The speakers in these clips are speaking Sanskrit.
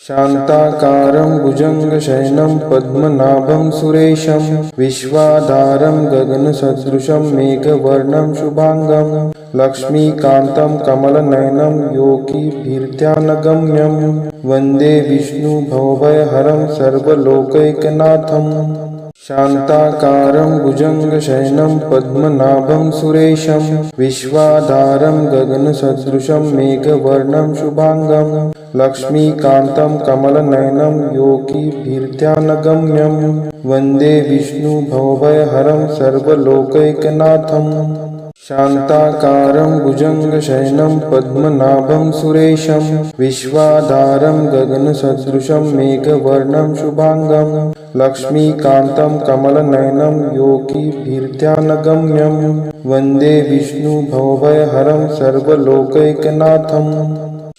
शान्ताकारं भुजङ्गशयनं पद्मनाभं सुरेशं विश्वाधारं गगनसदृशं मेघवर्णं शुभांगं लक्ष्मीकान्तं कमलनयनं योगिभिर्ध्यानगम्यं वन्दे विष्णुभवभयहरं सर्वलोकैकनाथम्। शान्ताकारं भुजङ्गशयनं पद्मनाभं सुरेशं विश्वाधारं गगनसदृशं मेघवर्णं शुभांगं लक्ष्मीकान्तं कमलनयनं योगिभिर्ध्यानगम्यं वन्दे विष्णुभवभयहरं सर्वलोकैकनाथम्। शान्ताकारं भुजङ्गशयनं पद्मनाभं सुरेशं विश्वाधारं गगनसदृशं मेघवर्णं शुभांगं लक्ष्मीकान्तं कमलनयनं योगिभिर्ध्यानगम्यं वन्दे विष्णुभवभयहरं सर्वलोकैकनाथम्।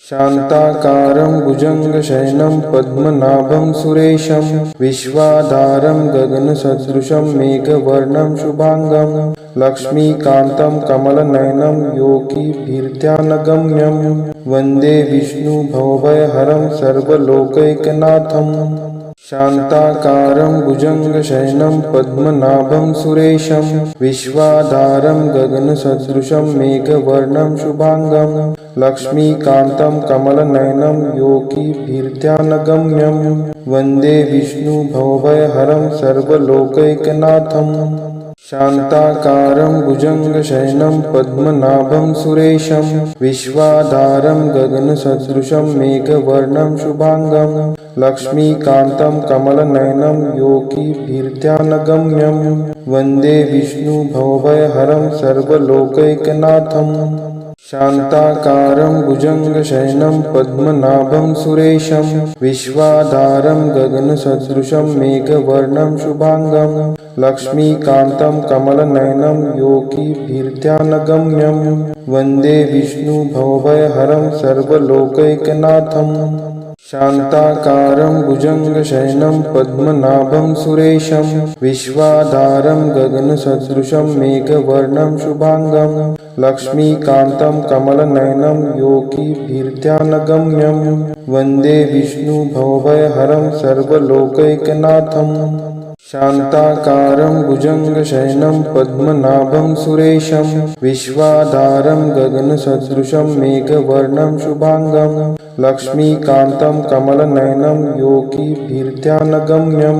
शान्ताकारं भुजङ्गशयनं पद्मनाभं सुरेशं विश्वाधारं गगनसदृशं मेघवर्णं शुभांगं लक्ष्मीकान्तं कमलनयनं योगिभिर्ध्यानगम्यं वन्दे विष्णुभवभयहरं सर्वलोकैकनाथम्। शान्ताकारं भुजङ्गशयनं पद्मनाभं सुरेशं विश्वाधारं गगनसदृशं मेघवर्णं शुभांगं लक्ष्मीकान्तं कमलनयनं योगिभिर्ध्यानगम्यं वन्दे विष्णुभवभयहरं सर्वलोकैकनाथम्। शान्ताकारं भुजङ्गशयनं पद्मनाभं सुरेशं विश्वाधारं गगनसदृशं मेघवर्णं शुभांगं लक्ष्मीकान्तं कमलनयनं योगिभिर्ध्यानगम्यं वन्दे विष्णुभवभयहरं सर्वलोकैकनाथम्। शान्ताकारं भुजङ्गशयनं पद्मनाभं सुरेशं विश्वाधारं गगनसदृशं मेघवर्णं शुभांगं लक्ष्मीकान्तं कमलनयनं योगिभिर्ध्यानगम्यं वन्दे विष्णुभवभयहरं सर्वलोकैकनाथम्। शान्ताकारं भुजङ्गशयनं पद्मनाभं सुरेशं विश्वाधारं गगनसदृशं मेघवर्णं शुभांगं लक्ष्मीकान्तं कमलनयनं योगिभिर्ध्यानगम्यं वन्दे विष्णुभवभयहरं सर्वलोकैकनाथम्। शान्ताकारं भुजङ्गशयनं पद्मनाभं सुरेशं विश्वाधारं गगनसदृशं मेघवर्णं शुभांगं लक्ष्मीकान्तं कमलनयनं योगिभिर्ध्यानगम्यं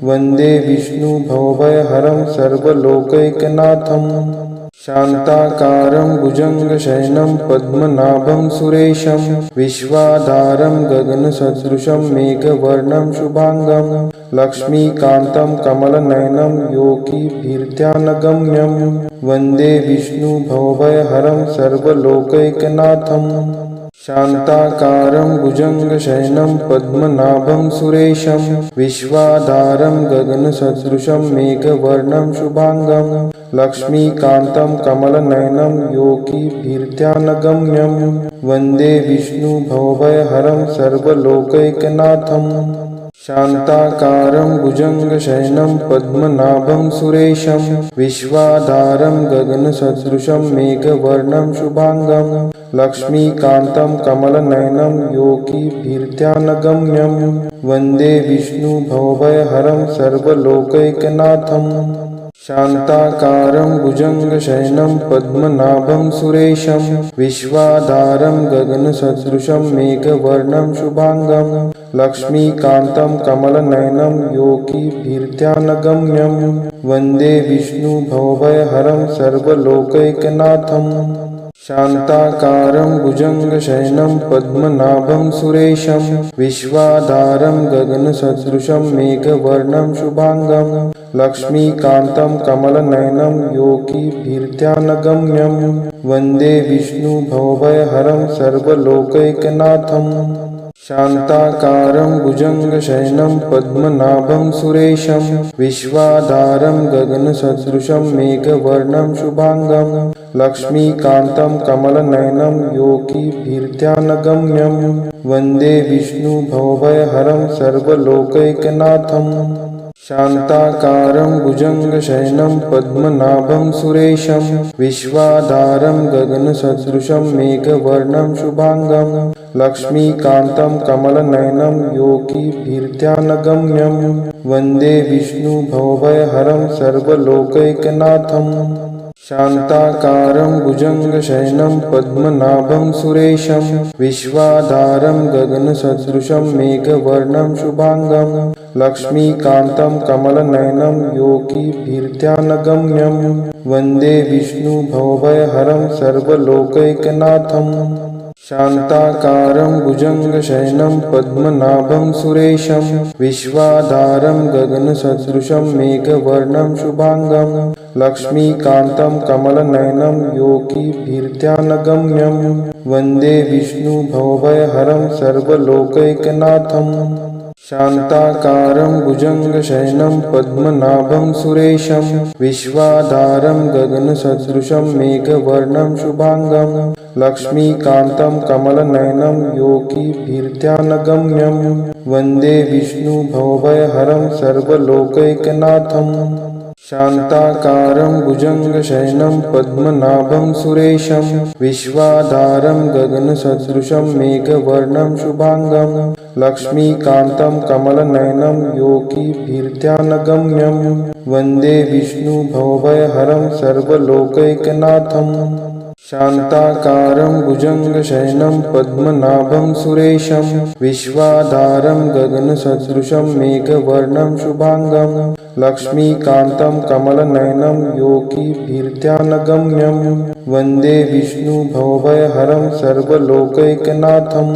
वन्दे विष्णुभवभयहरं सर्वलोकैकनाथम्। शान्ताकारं भुजङ्गशयनं पद्मनाभं सुरेशं विश्वाधारं गगनसदृशं मेघवर्णं शुभांगं लक्ष्मीकान्तं कमलनयनं योगिभिर्ध्यानगम्यं वन्दे विष्णुभवभयहरं सर्वलोकैकनाथम्। शान्ताकारं भुजङ्गशयनं पद्मनाभं सुरेशं विश्वाधारं गगनसदृशं मेघवर्णं शुभांगं लक्ष्मीकान्तं कमलनयनं योगिभिर्ध्यानगम्यं वन्दे विष्णुभवभयहरं सर्वलोकैकनाथम्। शान्ताकारं भुजङ्गशयनं पद्मनाभं सुरेशं विश्वाधारं गगनसदृशं मेघवर्णं शुभांगं लक्ष्मीकान्तं कमलनयनं योगिभिर्ध्यानगम्यं वन्दे विष्णुभवभयहरं सर्वलोकैकनाथम्। शान्ताकारं भुजङ्गशयनं पद्मनाभं सुरेशं विश्वाधारं गगनसदृशं मेघवर्णं शुभांगं लक्ष्मीकान्तं कमलनयनं योगिभिर्ध्यानगम्यं वन्दे विष्णुभवभयहरं सर्वलोकैकनाथम्। शान्ताकारं भुजङ्गशयनं पद्मनाभं सुरेशं विश्वाधारं गगनसदृशं मेघवर्णं शुभांगं लक्ष्मीकान्तं कमलनयनं योगिभिर्ध्यानगम्यं वन्दे विष्णुभवभयहरं सर्वलोकैकनाथम्। शान्ताकारं भुजङ्गशयनं पद्मनाभं सुरेशं विश्वाधारं गगनसदृशं मेघवर्णं शुभांगं लक्ष्मीकान्तं कमलनयनं योगिभिर्ध्यानगम्यं वन्दे विष्णुभवभयहरं सर्वलोकैकनाथम्। शान्ताकारं भुजङ्गशयनं पद्मनाभं सुरेशं विश्वाधारं गगनसदृशं मेघवर्णं शुभांगं लक्ष्मीकान्तं कमलनयनं योगिभिर्ध्यानगम्यं वन्दे विष्णुभवभयहरं सर्वलोकैकनाथं शान्ताकारं भुजङ्गशयनं पद्मनाभं सुरेशं विश्वाधारं गगनसदृशं मेघवर्णं शुभाङ्गं लक्ष्मीकान्तं कमलनयनं योगिभिर्ध्यानगम्यं वन्दे विष्णुभवभयहरं सर्वलोकैकनाथं शान्ताकारं भुजङ्गशयनं पद्मनाभं सुरेशं विश्वाधारं गगनसदृशं मेघवर्णं शुभाङ्गं लक्ष्मीकान्तं कमलनयनं योगिभिर्ध्यानगम्यं वन्दे विष्णुभवभयहरं सर्वलोकैकनाथं शान्ताकारं भुजङ्गशयनं पद्मनाभं सुरेशं विश्वाधारं गगनसदृशं मेघवर्णं शुभाङ्गं लक्ष्मीकान्तं कमलनयनं योगिभिर्ध्यानगम्यं वन्दे विष्णुभवभयहरं सर्वलोकैकनाथं शान्ताकारं भुजङ्गशयनं पद्मनाभं सुरेशं विश्वाधारं गगनसदृशं मेघवर्णं शुभाङ्गं लक्ष्मीकान्तं कमलनयनं योगिभिर्ध्यानगम्यं वन्दे विष्णुभवभयहरं सर्वलोकैकनाथं शान्ताकारं भुजङ्गशयनं पद्मनाभं सुरेशं विश्वाधारं गगनसदृशं मेघवर्णं शुभाङ्गं लक्ष्मीकान्तं कमलनयनं योगिभिर्ध्यानगम्यं वन्दे विष्णुभवभयहरं सर्वलोकैकनाथं